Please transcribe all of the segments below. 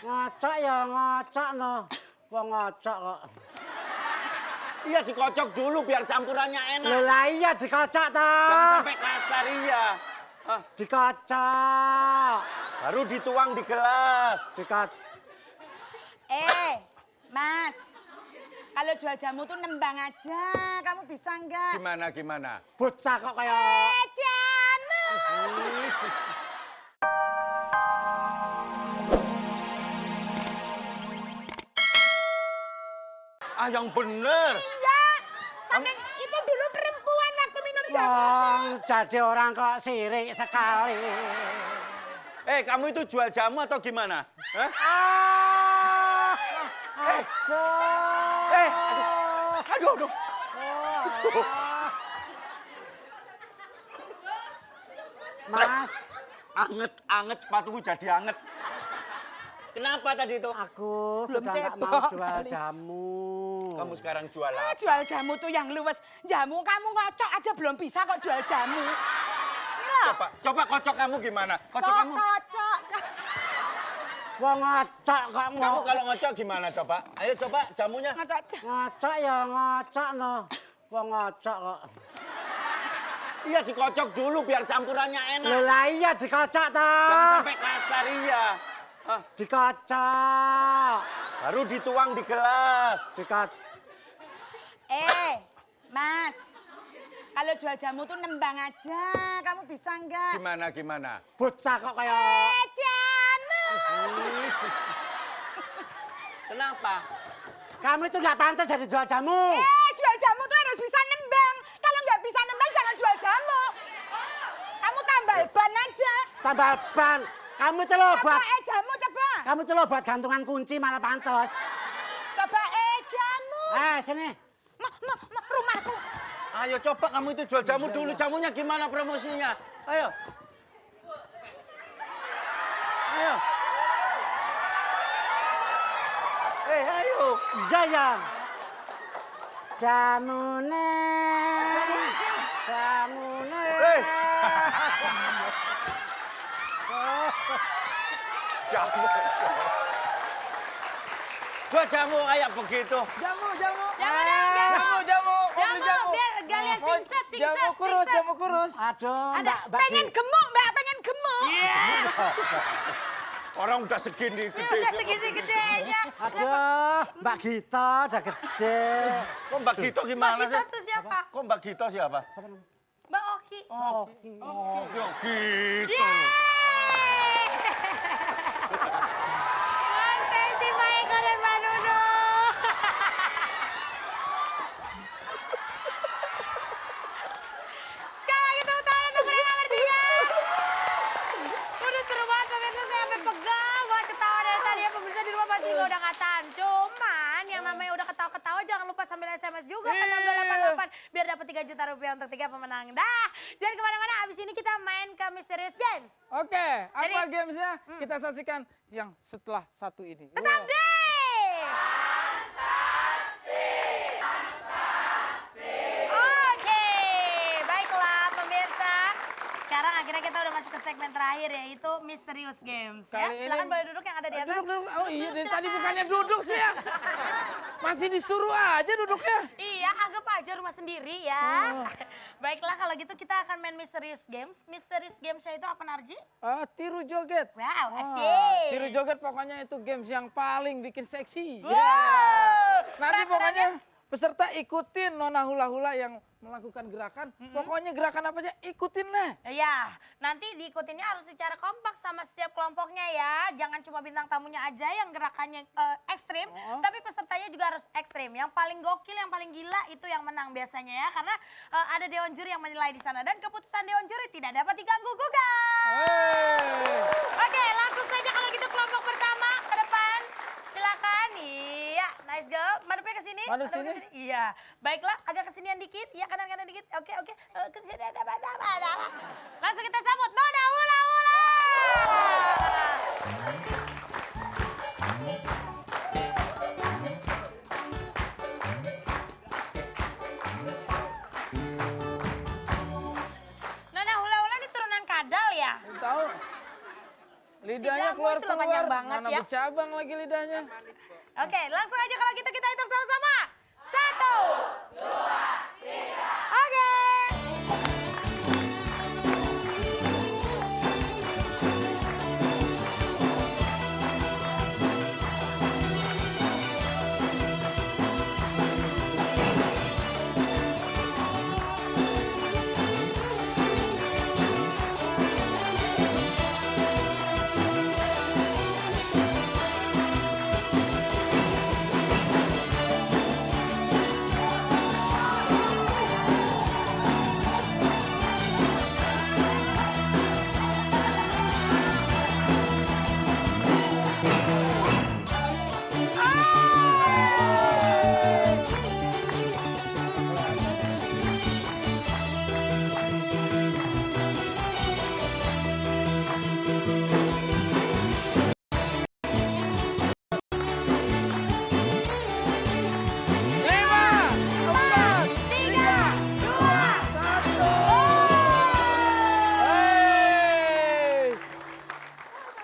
Ngocok ya ngocok no. Wong ngocok kok. Iya dikocok dulu biar campurannya enak. Lah iya dikocok toh. Jangan sampai kasar iya. Dikocok. Baru dituang di gelas. Mas. Kalau jual jamu tuh nembang aja. Kamu bisa nggak? Gimana? Bocah kok kayak jamu. Yang bener. Iya. Saking itu dulu perempuan waktu minum jamu. wong jadi orang kok sirik sekali. Kamu itu jual jamu atau gimana? Hah? Aduh. Mas, Anget sepatuku jadi anget. Kenapa tadi itu? aku Belum sudah nggak cebok mau jual kali. jamu. Kamu sekarang jual apa? Jual jamu tuh yang luwes. Jamu kamu ngocok aja belum bisa kok jual jamu. Coba kocok kamu gimana? Kocok kamu. Kocok. Wong ngocok kok Kamu kalau ngocok gimana coba? Ayo coba jamunya. ngocok ya ngocok no. Wong ngocok kok. Iya dikocok dulu biar campurannya enak. Lah iya dikocok toh. Jangan sampai kasar iya. Dikocok. Baru dituang di gelas. Mas. Kalau jual jamu tuh nembang aja. Kamu bisa nggak? Gimana? Bocah kok kayak jamu. Kenapa? kamu itu nggak pantas jadi jual jamu. Jual jamu tuh harus bisa nembang. Kalau nggak bisa nembang jangan jual jamu. Kamu tambal ban aja. Tambah ban. Kamu itu loh buat jamu coba. kamu itu loh buat gantungan kunci malah pantas. Coba jamu. Sini. Rumahku. Ayo coba kamu itu jual jamu dulu. Jamunya gimana promosinya? Ayo. Ayo. Jaya. Jamune. Jamu. Gua jamu kayak begitu. Jamu. Biar kalian singset. Jamu kurus. Aduh, Ada Mbak Pengen gemuk, Mbak, pengen gemuk. Orang udah segini gede. Udah segede-gedenya. Aduh, Mbak Gita udah gede. Kok Mbak Gito gimana Mbak sih? Gito tuh siapa? Kok Mbak Gito siapa? Mbak Oki. Oh, Gito. Mantai si Maiko dan Mbak Nunu. Sekali lagi tepuk tangan untuk mereka bertiga. Udah seru banget pemirsa, saya sampai pegang buat ketawa dari tadi ya pemirsa di rumah pasti juga udah nggak tahan. Cuman yang namanya udah ketawa-ketawa jangan lupa sambil SMS juga ke 6288 biar dapat 3 juta rupiah untuk 3 pemenang. Dah, jangan kemana-mana. Abis ini kita main ke Mysterious Games. Oke, apa Jadi- gamesnya? Kita saksikan yang setelah satu ini. Tetap deh. Oke, baiklah pemirsa. Sekarang akhirnya kita udah masuk ke segmen terakhir yaitu Mysterious Games. Ya, Kali ini- silakan boleh duduk yang ada di atas. Duduk. Oh iya, dari tadi bukannya duduk sih ya. Masih disuruh aja duduknya. Iya, anggap aja rumah sendiri ya. Baiklah kalau gitu kita akan main Mysterious Games. Mysterious Games-nya itu apa Narji? Tiru joget. Wow, Ah, asik. tiru joget pokoknya itu games yang paling bikin seksi. Wow. Nanti Peraturannya- pokoknya peserta ikutin nona hula-hula yang melakukan gerakan. Pokoknya gerakan apa aja ikutin lah. Iya, nanti diikutinnya harus secara kompak sama setiap kelompoknya ya. Jangan cuma bintang tamunya aja yang gerakannya ekstrim, tapi pesertanya juga harus ekstrim. Yang paling gokil, yang paling gila itu yang menang biasanya ya. Karena ada dewan juri yang menilai di sana dan keputusan dewan juri tidak dapat diganggu gugat. Oke, langsung saja kalau gitu kelompok pertama ke depan. Silakan. Iya, nice girl. Madepnya ke sini. Madep Madepnya sini. ke sini. Iya. Baiklah, agak kesinian dikit. Iya, kanan-kanan dikit. Oke. Kesini sama. Langsung kita sambut Nona Hula Hula. Nona Hula Hula ini turunan kadal ya? Tahu? Lidahnya Jamu itu loh panjang banget mana ya. bercabang lagi lidahnya. Oke, langsung aja kalau gitu kita hitung sama-sama. 1, 2, 3. Oke.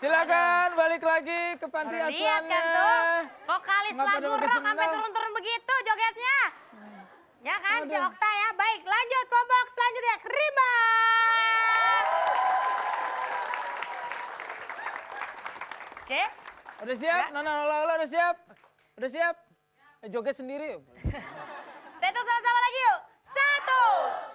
Silakan balik lagi ke panti Lihat asuhannya. kan tuh, vokalis Nggak pada lagu pakai rock sampai sendal. turun-turun begitu jogetnya. Ya kan, si Aduh. Okta ya. Baik, lanjut kelompok selanjutnya, Kribat. Oke, Udah siap? Nona Lola udah siap? Udah siap? Joget sendiri. kita hitung sama-sama lagi yuk. 1,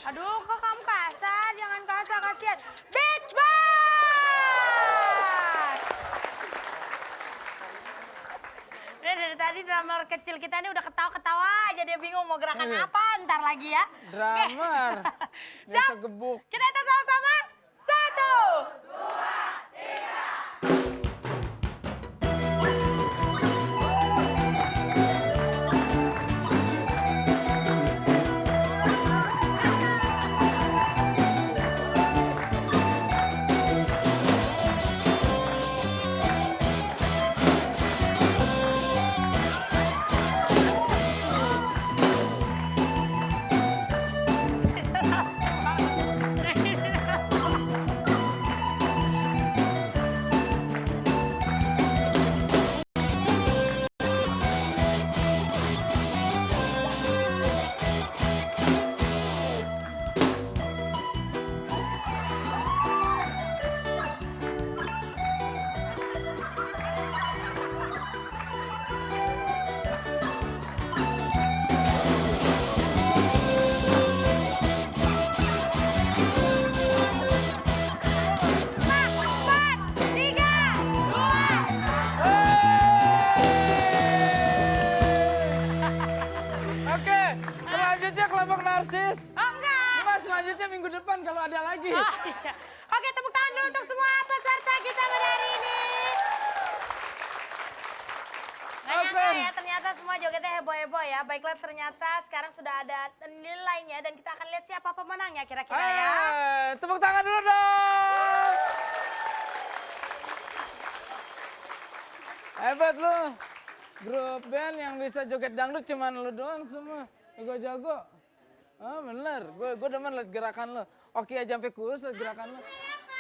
aduh kok kamu kasar, jangan kasar, kasihan. Beach Box! Dari tadi drummer kecil kita ini udah ketawa-ketawa aja, dia bingung mau gerakan apa ntar lagi ya. Drummer. Oke. Biasa Siap, gebuk. kita hitung sama-sama. 1, 2, 3. Oke, selanjutnya kelompok narsis. Oh enggak. Cuma selanjutnya minggu depan kalau ada lagi. Oh, iya. Oke, tepuk tangan dulu untuk semua peserta kita pada hari ini. Nggak nyangka ya, ternyata semua jogetnya heboh-heboh ya. Baiklah, ternyata sekarang sudah ada nilainya dan kita akan lihat siapa pemenangnya kira-kira ya. Tepuk tangan dulu dong. Hebat lu. Grup band yang bisa joget dangdut cuman lu doang semua. Jago-jago. Oh bener, gue demen liat gerakan lu. Oke aja sampai kurus liat gerakan lu.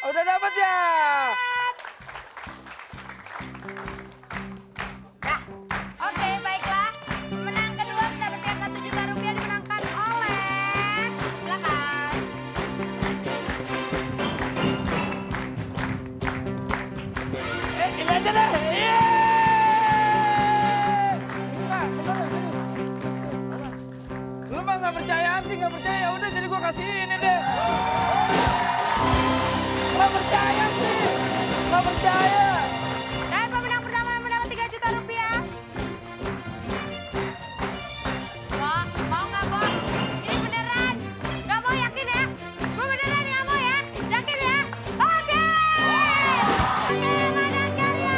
Oh, udah dapet ya? Nah, Ini aja deh. Iya. Enggak, beneran ini. Lu mah nggak percayaan sih, nggak percaya. Udah jadi gua kasih ini deh. Nggak percaya sih. Nggak percaya. Dan pemenang pertama mendapat 3 juta rupiah. Mau nggak, Bo? Ini beneran. Nggak mau yakin ya? Gue beneran nggak mau ya? Yakin ya? Oke! Oke, Madan Karya.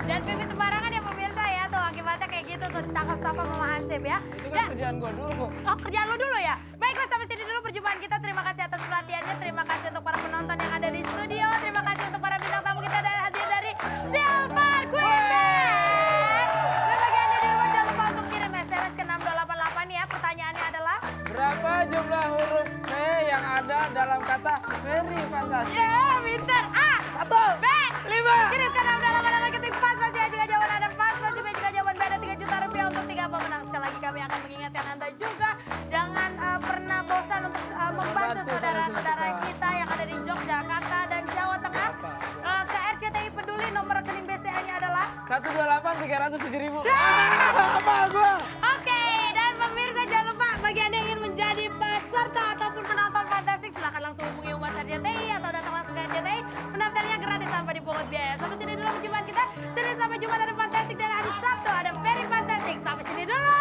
Dan pipi sembarangan ya pemirsa ya. Tuh akibatnya kayak gitu tuh ditangkap sama Mama Hansip ya. Itu kan kerjaan gua dulu. Oh, kerjaan lu dulu ya? Baiklah, sampai sini dulu perjumpaan kita. Terima kasih atas perhatiannya. Terima kasih untuk para penonton yang ada di studio. Terima kasih untuk para bintang tamu kita dan hadir dari Silver Queen Band. Dan bagi Anda di rumah jangan lupa untuk kirim SMS ke 6288 ya. Pertanyaannya adalah... Berapa jumlah huruf V yang ada dalam kata very fantastic? Ya, pintar. A. 1, B. 5. Kirim ke 6288 ketik pas. Masih aja jawaban Anda pas. Masih B juga jawaban B. Ada 3 juta rupiah untuk 3 pemenang. Sekali lagi kami akan mengingatkan Anda juga. Jangan pernah bosan untuk membantu saudara-saudara kita yang ada di Yogyakarta dan Jawa Tengah. Ke RCTI Peduli nomor rekening BCA-nya adalah 128 307 ribu. Apa gua? Oke, dan pemirsa jangan lupa bagi Anda yang ingin menjadi peserta ataupun penonton fantastik silakan langsung hubungi Humas RCTI atau datang langsung ke RCTI. Pendaftarannya gratis tanpa dipungut biaya. Sampai sini dulu perjumpaan kita. Senin sampai Jumat ada fantastik dan hari Sabtu ada very fantastik. Sampai sini dulu.